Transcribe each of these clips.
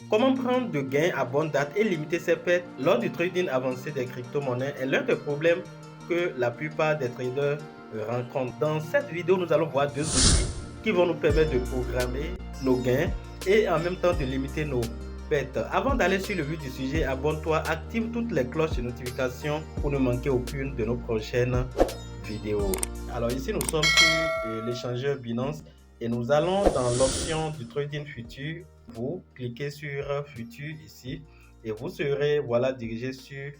Comment prendre de gains à bonne date et limiter ses pertes lors du trading avancé des crypto-monnaies est l'un des problèmes que la plupart des traders rencontrent. Dans cette vidéo, nous allons voir deux outils qui vont nous permettre de programmer nos gains et en même temps de limiter nos pertes. Avant d'aller sur le vif du sujet, abonne-toi, active toutes les cloches de notification pour ne manquer aucune de nos prochaines vidéos. Alors ici, nous sommes sur l'échangeur Binance et nous allons dans l'option du trading futur. Vous cliquez sur futur ici et vous serez dirigé sur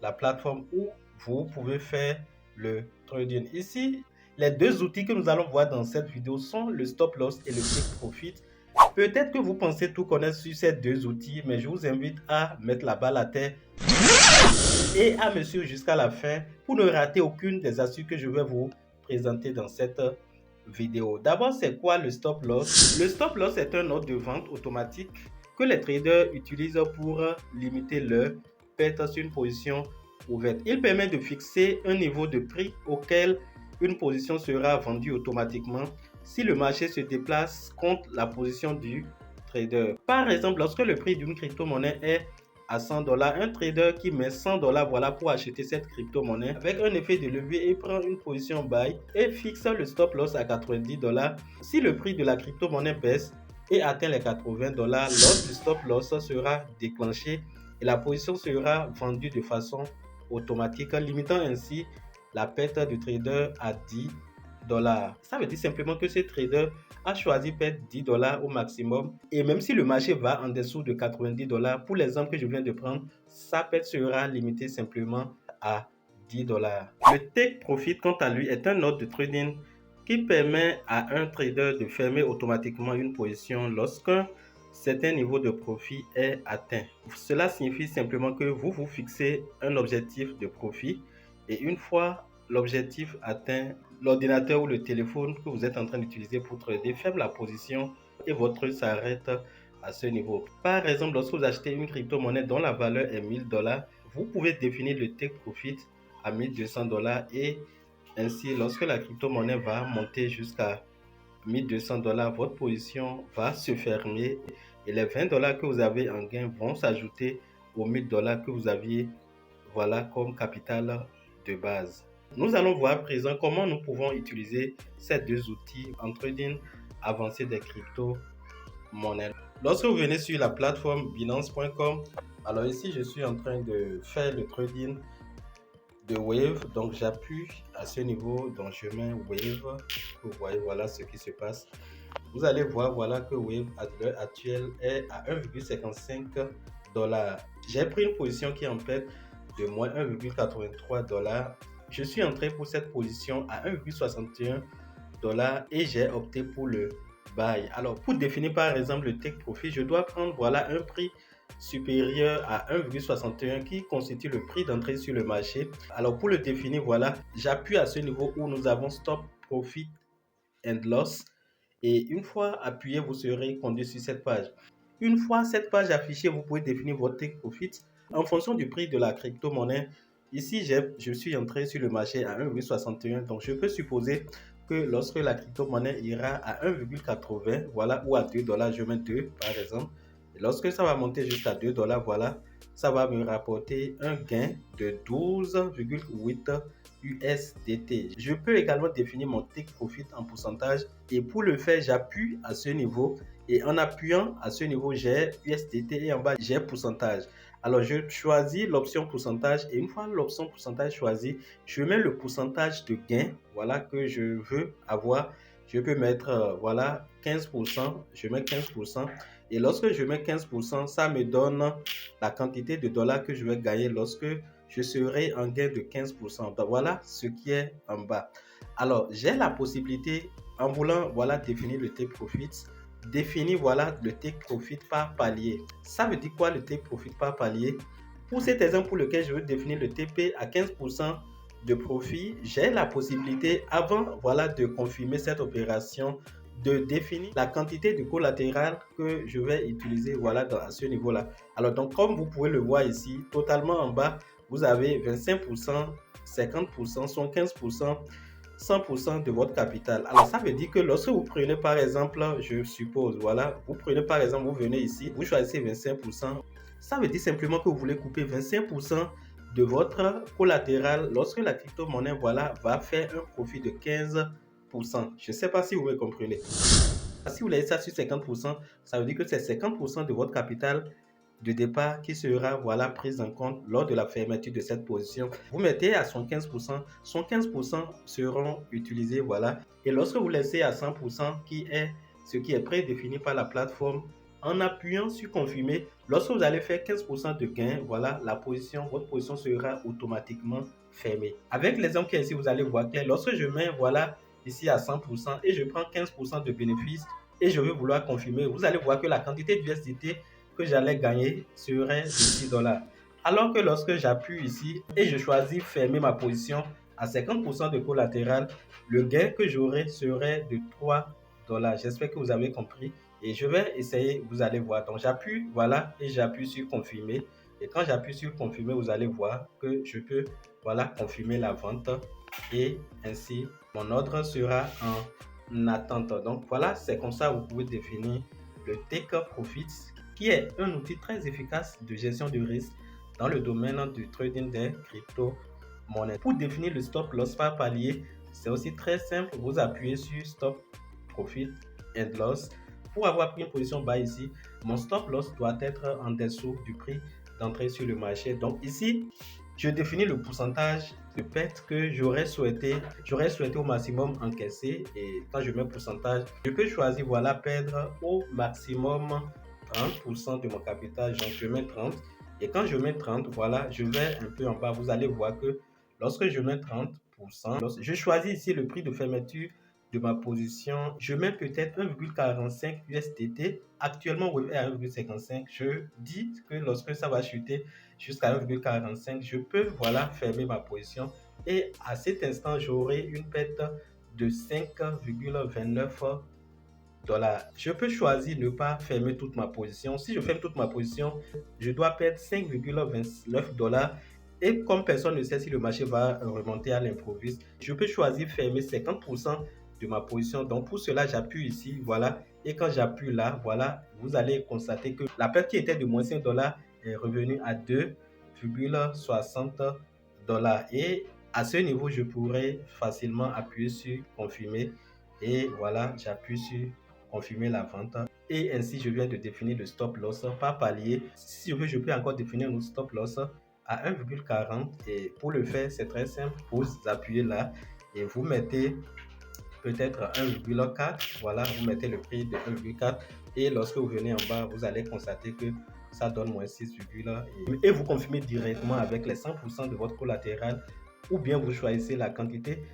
la plateforme où vous pouvez faire le trading. Ici, les deux outils que nous allons voir dans cette vidéo sont le stop loss et le take profit. Peut-être que vous pensez tout connaître sur ces deux outils, mais je vous invite à mettre la balle à terre et à me suivre jusqu'à la fin pour ne rater aucune des astuces que je vais vous présenter dans cette vidéo. D'abord, c'est quoi le stop loss? Le stop loss est un ordre de vente automatique que les traders utilisent pour limiter leur perte sur une position ouverte. Il permet de fixer un niveau de prix auquel une position sera vendue automatiquement si le marché se déplace contre la position du trader. Par exemple, lorsque le prix d'une crypto-monnaie est à $100, un trader qui met $100 pour acheter cette crypto-monnaie avec un effet de levier et prend une position buy et fixe le stop loss à $90. Si le prix de la crypto-monnaie baisse et atteint les $80, l'ordre du stop loss sera déclenché et la position sera vendue de façon automatique, limitant ainsi la perte du trader à $10. Ça veut dire simplement que ce trader a choisi de perdre $10 au maximum. Et même si le marché va en dessous de $90, pour l'exemple que je viens de prendre, sa perte sera limitée simplement à $10. Le take profit, quant à lui, est un ordre de trading qui permet à un trader de fermer automatiquement une position lorsqu'un certain niveau de profit est atteint. Cela signifie simplement que vous vous fixez un objectif de profit et une fois l'objectif atteint, l'ordinateur ou le téléphone que vous êtes en train d'utiliser pour trader ferme la position et votre trade s'arrête à ce niveau. Par exemple, lorsque vous achetez une crypto-monnaie dont la valeur est $1000, vous pouvez définir le take profit à $1200 et ainsi, lorsque la crypto-monnaie va monter jusqu'à $1200, votre position va se fermer et les $20 que vous avez en gain vont s'ajouter aux $1000 que vous aviez comme capital de base. Nous allons voir à présent comment nous pouvons utiliser ces deux outils en trading avancé des crypto-monnaies. Lorsque vous venez sur la plateforme binance.com, alors ici je suis en train de faire le trading de Wave, donc j'appuie à ce niveau, donc je mets Wave, vous voyez voilà ce qui se passe. Vous allez voir que Wave à l'heure actuelle est à $1,55. J'ai pris une position qui est en fait de moins $1,83. Je suis entré pour cette position à $1,61 et j'ai opté pour le buy. Alors pour définir par exemple le take profit, je dois prendre un prix supérieur à 1,61 qui constitue le prix d'entrée sur le marché. Alors pour le définir, j'appuie à ce niveau où nous avons stop profit and loss et une fois appuyé, vous serez conduit sur cette page. Une fois cette page affichée, vous pouvez définir votre take profit en fonction du prix de la crypto-monnaie. Ici, je suis entré sur le marché à 1,61, donc je peux supposer que lorsque la crypto-monnaie ira à 1,80, ou à $2, je mets 2 par exemple, et lorsque ça va monter jusqu'à $2, ça va me rapporter un gain de 12,8 USDT. Je peux également définir mon take profit en pourcentage et pour le faire, j'appuie à ce niveau et en appuyant à ce niveau, j'ai USDT et en bas, j'ai pourcentage. Alors, je choisis l'option pourcentage et une fois l'option pourcentage choisie, je mets le pourcentage de gain que je veux avoir. Je peux mettre 15%, je mets 15% et lorsque je mets 15%, ça me donne la quantité de dollars que je vais gagner lorsque je serai en gain de 15%. Donc, voilà ce qui est en bas. Alors, j'ai la possibilité, en voulant définir le take profit, définir le take profit par palier. Ça veut dire quoi le take profit par palier? Pour cet exemple pour lequel je veux définir le TP à 15% de profit, j'ai la possibilité, avant de confirmer cette opération, de définir la quantité de collatéral que je vais utiliser à ce niveau-là. Alors donc comme vous pouvez le voir ici, totalement en bas, vous avez 25%, 50%, 75%, 100% de votre capital. Alors, ça veut dire que lorsque vous prenez par exemple, je suppose, voilà, vous prenez par exemple, vous venez ici, vous choisissez 25%. Ça veut dire simplement que vous voulez couper 25% de votre collatéral lorsque la crypto-monnaie, voilà, va faire un profit de 15%. Je ne sais pas si vous me comprenez. Si vous laissez ça sur 50%, ça veut dire que c'est 50% de votre capital de départ qui sera voilà, prise en compte lors de la fermeture de cette position. Vous mettez à 75%, 15% seront utilisés. Voilà. Et lorsque vous laissez à 100%, qui est ce qui est prédéfini par la plateforme, en appuyant sur confirmer, lorsque vous allez faire 15% de gain, voilà, votre position sera automatiquement fermée. Avec l'exemple qui est ici, vous allez voir clair. Lorsque je mets voilà, ici à 100% et je prends 15% de bénéfice et je veux vouloir confirmer, vous allez voir que la quantité d'USDT que j'allais gagner serait de 6 $. Alors que lorsque j'appuie ici et je choisis fermer ma position à 50% de collatéral, le gain que j'aurai serait de 3 $. J'espère que vous avez compris et je vais essayer, vous allez voir. Donc j'appuie, voilà, et j'appuie sur confirmer. Et quand j'appuie sur confirmer, vous allez voir que je peux, voilà, confirmer la vente et ainsi mon ordre sera en attente. Donc voilà, c'est comme ça que vous pouvez définir le Take Profits, qui est un outil très efficace de gestion de risque dans le domaine du trading des crypto-monnaies. Pour définir le stop loss par palier, c'est aussi très simple. Vous appuyez sur Stop Profit and Loss. Pour avoir pris une position bas ici, mon stop loss doit être en dessous du prix d'entrée sur le marché. Donc ici, je définis le pourcentage de perte que j'aurais souhaité au maximum encaisser. Et quand je mets pourcentage, je peux choisir, voilà, perdre au maximum 30% de mon capital. Donc je mets 30. Et quand je mets 30, voilà, je vais un peu en bas. Vous allez voir que lorsque je mets 30%, je choisis ici le prix de fermeture de ma position. Je mets peut-être 1,45 USDT. Actuellement, on est à 1,55. Je dis que lorsque ça va chuter jusqu'à 1,45, je peux, voilà, fermer ma position. Et à cet instant, j'aurai une perte de 5,29 $. Je peux choisir de ne pas fermer toute ma position. Si je ferme toute ma position, je dois perdre 5,29 $. Et comme personne ne sait si le marché va remonter à l'improviste, je peux choisir fermer 50% de ma position. Donc pour cela, j'appuie ici, voilà. Et quand j'appuie là, voilà, vous allez constater que la perte qui était de moins 5 $ est revenue à 2,60 $. Et à ce niveau, je pourrais facilement appuyer sur confirmer. Et voilà, j'appuie sur confirmer la vente. Et ainsi, je viens de définir le stop loss par palier. Si je veux, je peux encore définir un stop loss à 1,40. Et pour le faire, c'est très simple. Vous appuyez là et vous mettez peut-être 1,4. Voilà, vous mettez le prix de 1,4. Et lorsque vous venez en bas, vous allez constater que ça donne moins 6, et vous confirmez directement avec les 100% de votre collatéral, ou bien vous choisissez la quantité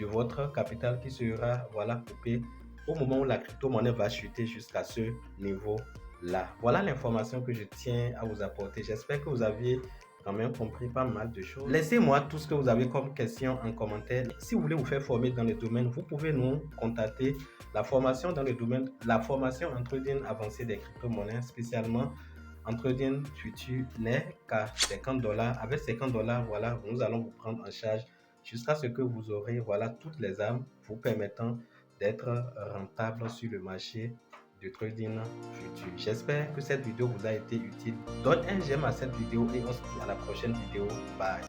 de votre capital qui sera, voilà, coupé au moment où la crypto-monnaie va chuter jusqu'à ce niveau-là. Voilà l'information que je tiens à vous apporter. J'espère que vous aviez quand même compris pas mal de choses. Laissez-moi tout ce que vous avez comme question en commentaire. Si vous voulez vous faire former dans le domaine, vous pouvez nous contacter. La formation dans le domaine, la formation en trading avancé des crypto-monnaies, spécialement en trading futur, n'est qu'à 50 $. Avec 50 $, voilà, nous allons vous prendre en charge jusqu'à ce que vous aurez, voilà, toutes les armes vous permettant d'être rentable sur le marché de trading futur. J'espère que cette vidéo vous a été utile. Donne un j'aime à cette vidéo et on se dit à la prochaine vidéo. Bye.